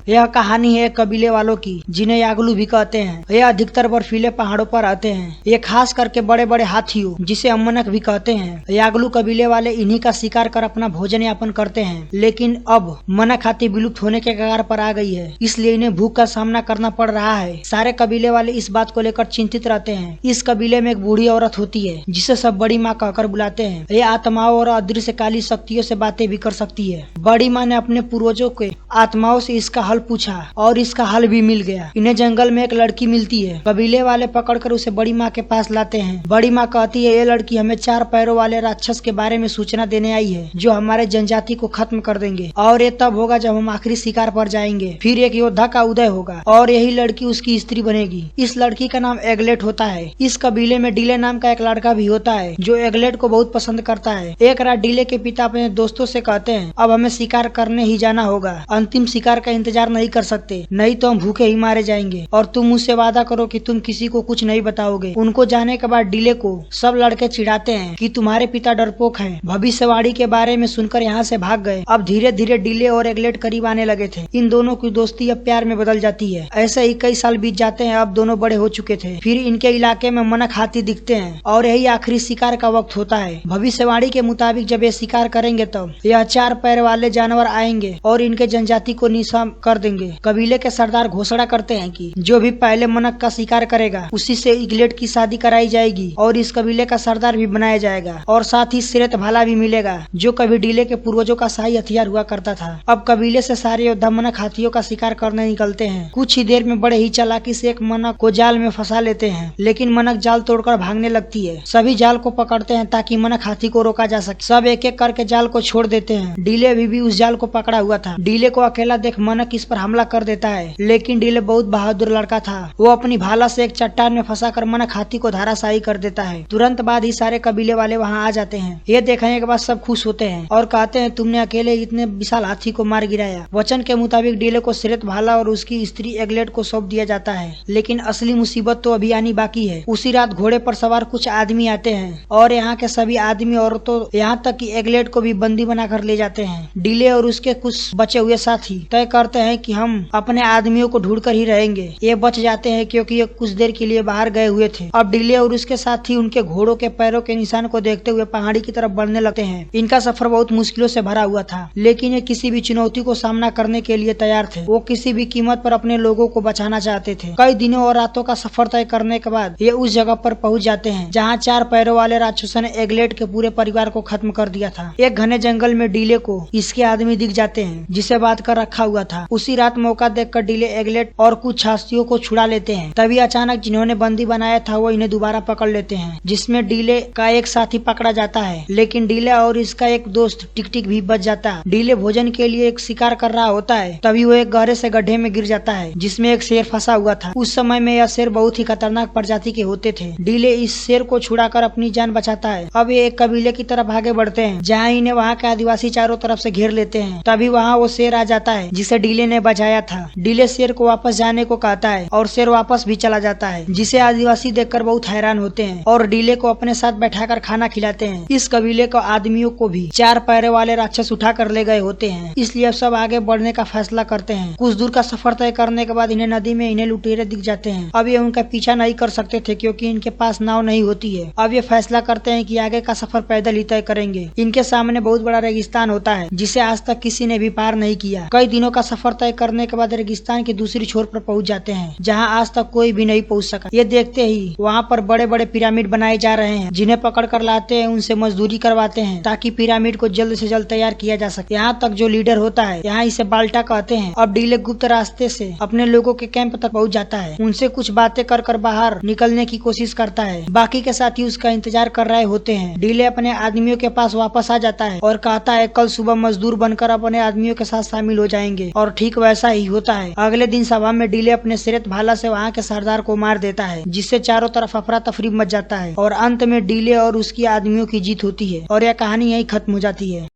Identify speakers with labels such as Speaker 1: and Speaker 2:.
Speaker 1: यह कहानी है कबीले वालों की जिन्हें यागलू भी कहते हैं। यह अधिकतर बर्फीले पहाड़ों पर आते हैं। ये खास करके बड़े बड़े हाथियों जिसे अमनक भी कहते हैं। यागलू कबीले वाले इन्हीं का शिकार कर अपना भोजन यापन करते हैं। लेकिन अब मनक हाथी विलुप्त होने के कगार पर आ गई है, इसलिए इन्हें भूख का सामना करना पड़ रहा है। सारे कबीले वाले इस बात को लेकर चिंतित रहते हैं। इस कबीले में एक बूढ़ी औरत होती है जिसे सब बड़ी माँ कहकर बुलाते हैं। ये आत्माओं और अदृश्य काली शक्तियों से बातें भी कर सकती है। बड़ी माँ ने अपने पूर्वजों के आत्माओं से इसका हल पूछा और इसका हल भी मिल गया। इन्हें जंगल में एक लड़की मिलती है। कबीले वाले पकड़कर उसे बड़ी माँ के पास लाते हैं। बड़ी माँ कहती है ये लड़की हमें 4 पैरों वाले राक्षस के बारे में सूचना देने आई है जो हमारे जनजाति को खत्म कर देंगे, और ये तब होगा जब हम आखिरी शिकार पर जाएंगे। फिर एक योद्धा का उदय होगा और यही लड़की उसकी स्त्री बनेगी। इस लड़की का नाम एगलेट होता है। इस कबीले में डीले नाम का एक लड़का भी होता है जो एगलेट को बहुत पसंद करता है। एक रात डीले के पिता अपने दोस्तों से कहते हैं अब हमें शिकार करने ही जाना होगा। अंतिम शिकार का इंतजार नहीं कर सकते, नहीं तो हम भूखे ही मारे जाएंगे, और तुम मुझसे वादा करो कि तुम किसी को कुछ नहीं बताओगे। उनको जाने के बाद डीले को सब लड़के चिढ़ाते हैं कि तुम्हारे पिता डरपोक हैं। भविष्यवाणी के बारे में सुनकर यहाँ से भाग गए। अब धीरे धीरे डीले और एगलेट करीब आने लगे थे। इन दोनों की दोस्ती अब प्यार में बदल जाती है। ऐसे ही कई साल बीत जाते हैं। अब दोनों बड़े हो चुके थे। फिर इनके इलाके में मनक हाथी दिखते हैं और यही आखिरी शिकार का वक्त होता है। भविष्यवाणी के मुताबिक जब ये शिकार करेंगे तब यह 4 पैर वाले जानवर आएंगे और इनके जनजाति को निशा कर देंगे। कबीले के सरदार घोषणा करते हैं कि जो भी पहले मनक का शिकार करेगा उसी से एगलेट की शादी कराई जाएगी और इस कबीले का सरदार भी बनाया जाएगा, और साथ ही सिरत भाला भी मिलेगा जो कभी डीले के पूर्वजों का शाही हथियार हुआ करता था। अब कबीले से सारे योद्धा मनक हाथियों का शिकार करने निकलते हैं। कुछ ही देर में बड़े ही चालाकी से एक मनक को जाल में फंसा लेते हैं, लेकिन मनक जाल तोड़कर भागने लगती है। सभी जाल को पकड़ते हैं ताकि मनक हाथी को रोका जा सके। सब एक एक करके जाल को छोड़ देते हैं। डीले अभी भी उस जाल को पकड़ा हुआ था। डीले को अकेला देख मनक इस पर हमला कर देता है, लेकिन डीले बहुत बहादुर लड़का था। वो अपनी भाला से एक चट्टान में फंसाकर मनक हाथी को धाराशायी कर देता है। तुरंत बाद ही सारे कबीले वाले वहाँ आ जाते हैं। ये देखने के बाद सब खुश होते हैं और कहते हैं तुमने अकेले इतने विशाल हाथी को मार गिराया। वचन के मुताबिक डीले को सिरत भाला और उसकी स्त्री एगलेट को सौंप दिया जाता है, लेकिन असली मुसीबत तो अभी आनी बाकी है। उसी रात घोड़े पर सवार कुछ आदमी आते हैं और यहाँ के सभी आदमी औरतों यहाँ तक कि एगलेट को भी बंदी बनाकर ले जाते हैं। डीले और उसके कुछ बचे हुए साथी तय करते हैं कि हम अपने आदमियों को ढूंढकर ही रहेंगे। ये बच जाते हैं क्योंकि ये कुछ देर के लिए बाहर गए हुए थे। अब डीले और उसके साथी उनके घोड़ों के पैरों के निशान को देखते हुए पहाड़ी की तरफ बढ़ने लगते हैं। इनका सफर बहुत मुश्किलों से भरा हुआ था, लेकिन ये किसी भी चुनौती को सामना करने के लिए तैयार थे। वो किसी भी कीमत पर अपने लोगों को बचाना चाहते थे। कई दिनों और रातों का सफर तय करने के बाद ये उस जगह पर पहुंच जाते हैं जहाँ 4 पैरों वाले राक्षसों ने एगलेट के पूरे परिवार को खत्म कर दिया था। एक घने जंगल में डीले को इसके आदमी दिख जाते हैं जिसे बात कर रखा हुआ था। उसी रात मौका देखकर डीले एगलेट और कुछ हस्तियों को छुड़ा लेते हैं। तभी अचानक जिन्होंने बंदी बनाया था वो इन्हें दोबारा पकड़ लेते हैं, जिसमें डीले का एक साथी पकड़ा जाता है, लेकिन डीले और इसका एक दोस्त टिक-टिक भी बच जाता है। डीले भोजन के लिए एक शिकार कर रहा होता है, तभी वो एक गहरे से गड्ढे में गिर जाता है जिसमें एक शेर फंसा हुआ था। उस समय में यह शेर बहुत ही खतरनाक प्रजाति के होते थे। डीले इस शेर को छुड़ाकर अपनी जान बचाता है। अब ये एक कबीले की तरफ आगे बढ़ते हैं जहाँ इन्हें वहाँ के आदिवासी चारों तरफ से घेर लेते हैं। तभी वहाँ वो शेर आ जाता है जिसे डीले ने बचाया था। डीले शेर को वापस जाने को कहता है और शेर वापस भी चला जाता है, जिसे आदिवासी देखकर बहुत हैरान होते हैं और डीले को अपने साथ बैठाकर खाना खिलाते हैं। इस कबीले के आदमियों को भी 4 पैरों वाले राक्षस उठा कर ले गए होते हैं, इसलिए अब सब आगे बढ़ने का फैसला करते हैं। कुछ दूर का सफर तय करने के बाद इन्हें नदी में इन्हें लुटेरे दिख जाते हैं। अब ये उनका पीछा नहीं कर सकते थे क्योंकि इनके पास नाव नहीं होती है। अब ये फैसला करते हैं कि आगे का सफर पैदल ही तय करेंगे। इनके सामने बहुत बड़ा रेगिस्तान होता है जिसे आज तक किसी ने भी पार नहीं किया। कई दिनों का सफर तय करने के बाद रेगिस्तान की दूसरी छोर पर पहुंच जाते हैं जहां आज तक कोई भी नहीं पहुंच सका। ये देखते ही वहां पर बड़े बड़े पिरामिड बनाए जा रहे हैं, जिन्हें पकड़ कर लाते हैं, उनसे मजदूरी करवाते हैं ताकि पिरामिड को जल्द से जल्द तैयार किया जा सके। यहाँ तक जो लीडर होता है, यहाँ इसे बाल्टा कहते हैं। अब डीले गुप्त रास्ते से अपने लोगों के कैंप तक पहुँच जाता है। उनसे कुछ बातें कर बाहर निकलने की कोशिश करता है। बाकी के साथी उसका इंतजार कर रहे होते हैं। डीले अपने आदमियों के पास वापस आ जाता है और कहता है कल सुबह मजदूर बनकर अपने आदमियों के साथ शामिल हो जाएंगे, और ठीक वैसा ही होता है। अगले दिन सभा में डीले अपने सिरत भाला से वहाँ के सरदार को मार देता है, जिससे चारों तरफ अफरा तफरी मच जाता है और अंत में डीले और उसकी आदमियों की जीत होती है और यह कहानी यही खत्म हो जाती है।